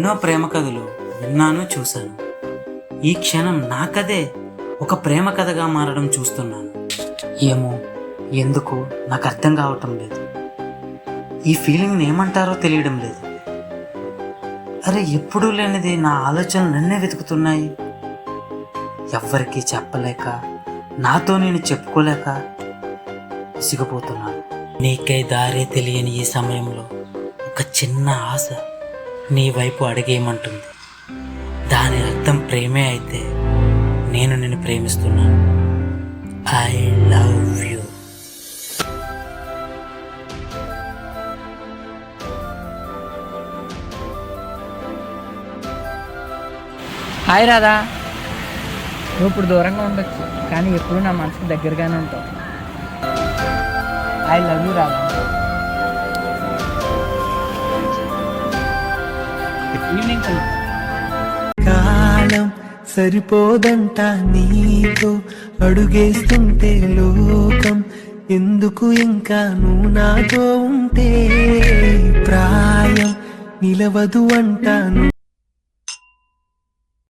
ఎన్నో ప్రేమ కథలు విన్నాను, చూశాను. ఈ క్షణం నా కథే ఒక ప్రేమ కథగా మారడం చూస్తున్నాను. ఏమో ఎందుకు నాకు అర్థం కావటం లేదు. ఈ ఫీలింగ్ని ఏమంటారో తెలియడం లేదు. అరే, ఎప్పుడూ లేనిది నా ఆలోచనలు నన్నే వెతుకుతున్నాయి. ఎవ్వరికీ చెప్పలేక, నాతో నేను చెప్పుకోలేక విసిగిపోతున్నాను. నీకై దారే తెలియని ఈ సమయంలో ఒక చిన్న ఆశ నీ వైపు అడిగేయమంటుంది. దాని అర్థం ప్రేమే అయితే నేను నిన్ను ప్రేమిస్తున్నాను. I love you. Hi Radha, నువ్వు ఇప్పుడు దూరంగా ఉండొచ్చు, కానీ ఎప్పుడు నా మనసుకు దగ్గరగానే ఉంటావు. I love you Radha. Evening కాలం సరిపోదంట నీతో అడుగేస్తుంటే లోకం, ఎందుకు ఇంకా నువ్వు నాతో ఉంటే ప్రాయం నిలవదు అంటాను.